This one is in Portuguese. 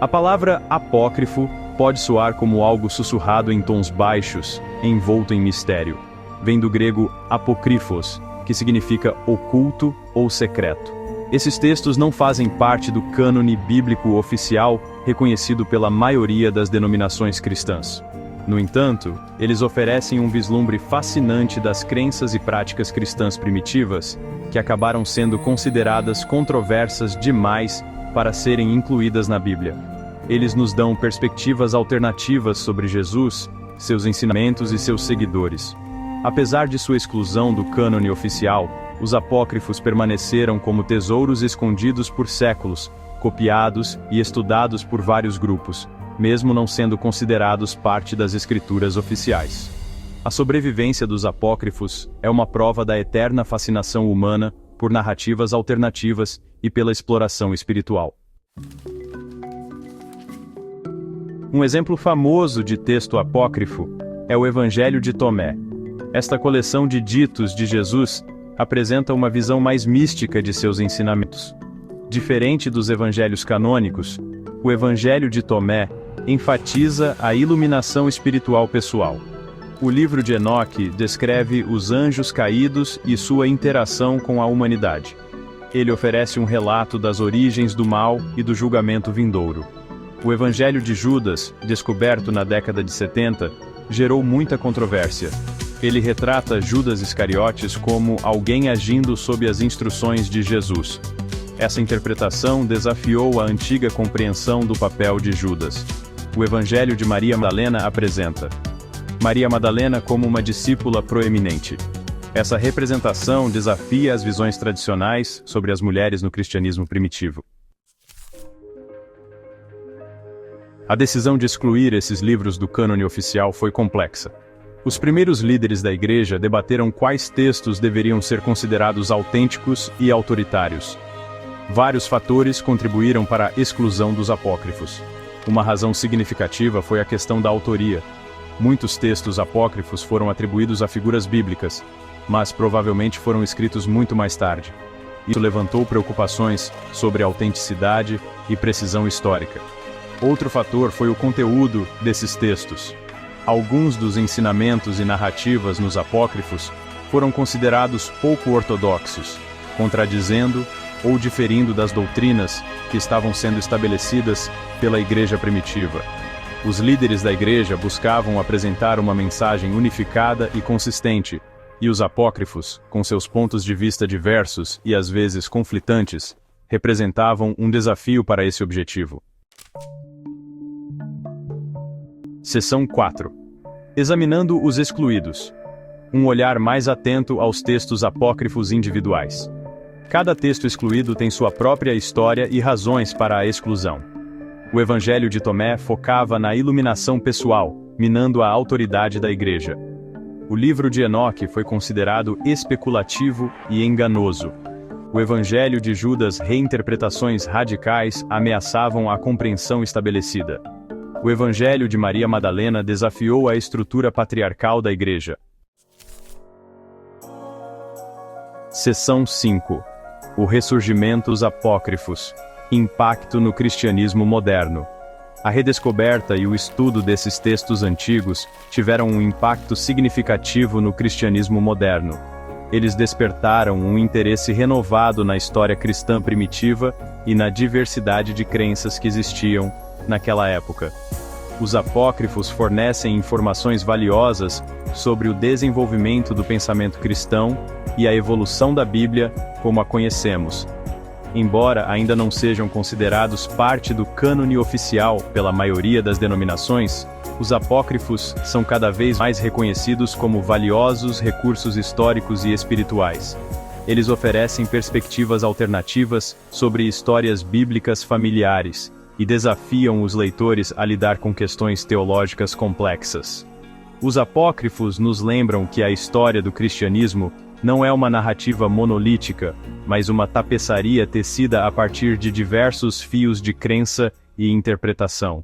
A palavra apócrifo pode soar como algo sussurrado em tons baixos, envolto em mistério. Vem do grego apócrifos, que significa oculto ou secreto. Esses textos não fazem parte do cânone bíblico oficial reconhecido pela maioria das denominações cristãs. No entanto, eles oferecem um vislumbre fascinante das crenças e práticas cristãs primitivas, que acabaram sendo consideradas controversas demais para serem incluídas na Bíblia. Eles nos dão perspectivas alternativas sobre Jesus, seus ensinamentos e seus seguidores. Apesar de sua exclusão do cânone oficial, os apócrifos permaneceram como tesouros escondidos por séculos, copiados e estudados por vários grupos, mesmo não sendo considerados parte das escrituras oficiais. A sobrevivência dos apócrifos é uma prova da eterna fascinação humana por narrativas alternativas e pela exploração espiritual. Um exemplo famoso de texto apócrifo é o Evangelho de Tomé. Esta coleção de ditos de Jesus apresenta uma visão mais mística de seus ensinamentos. Diferente dos evangelhos canônicos, o Evangelho de Tomé enfatiza a iluminação espiritual pessoal. O livro de Enoque descreve os anjos caídos e sua interação com a humanidade. Ele oferece um relato das origens do mal e do julgamento vindouro. O Evangelho de Judas, descoberto na década de 70, gerou muita controvérsia. Ele retrata Judas Iscariotes como alguém agindo sob as instruções de Jesus. Essa interpretação desafiou a antiga compreensão do papel de Judas. O Evangelho de Maria Madalena apresenta Maria Madalena como uma discípula proeminente. Essa representação desafia as visões tradicionais sobre as mulheres no cristianismo primitivo. A decisão de excluir esses livros do cânone oficial foi complexa. Os primeiros líderes da Igreja debateram quais textos deveriam ser considerados autênticos e autoritários. Vários fatores contribuíram para a exclusão dos apócrifos. Uma razão significativa foi a questão da autoria. Muitos textos apócrifos foram atribuídos a figuras bíblicas, mas provavelmente foram escritos muito mais tarde. Isso levantou preocupações sobre a autenticidade e precisão histórica. Outro fator foi o conteúdo desses textos. Alguns dos ensinamentos e narrativas nos apócrifos foram considerados pouco ortodoxos, contradizendo ou diferindo das doutrinas que estavam sendo estabelecidas pela Igreja primitiva. Os líderes da Igreja buscavam apresentar uma mensagem unificada e consistente, e os apócrifos, com seus pontos de vista diversos e às vezes conflitantes, representavam um desafio para esse objetivo. Seção 4. Examinando os excluídos. Um olhar mais atento aos textos apócrifos individuais. Cada texto excluído tem sua própria história e razões para a exclusão. O Evangelho de Tomé focava na iluminação pessoal, minando a autoridade da Igreja. O livro de Enoque foi considerado especulativo e enganoso. O Evangelho de Judas, reinterpretações radicais ameaçavam a compreensão estabelecida. O Evangelho de Maria Madalena desafiou a estrutura patriarcal da Igreja. Seção 5. O ressurgimento dos apócrifos. Impacto no cristianismo moderno. A redescoberta e o estudo desses textos antigos tiveram um impacto significativo no cristianismo moderno. Eles despertaram um interesse renovado na história cristã primitiva e na diversidade de crenças que existiam naquela época. Os apócrifos fornecem informações valiosas sobre o desenvolvimento do pensamento cristão e a evolução da Bíblia como a conhecemos. Embora ainda não sejam considerados parte do cânone oficial pela maioria das denominações, os apócrifos são cada vez mais reconhecidos como valiosos recursos históricos e espirituais. Eles oferecem perspectivas alternativas sobre histórias bíblicas familiares e desafiam os leitores a lidar com questões teológicas complexas. Os apócrifos nos lembram que a história do cristianismo não é uma narrativa monolítica, mas uma tapeçaria tecida a partir de diversos fios de crença e interpretação.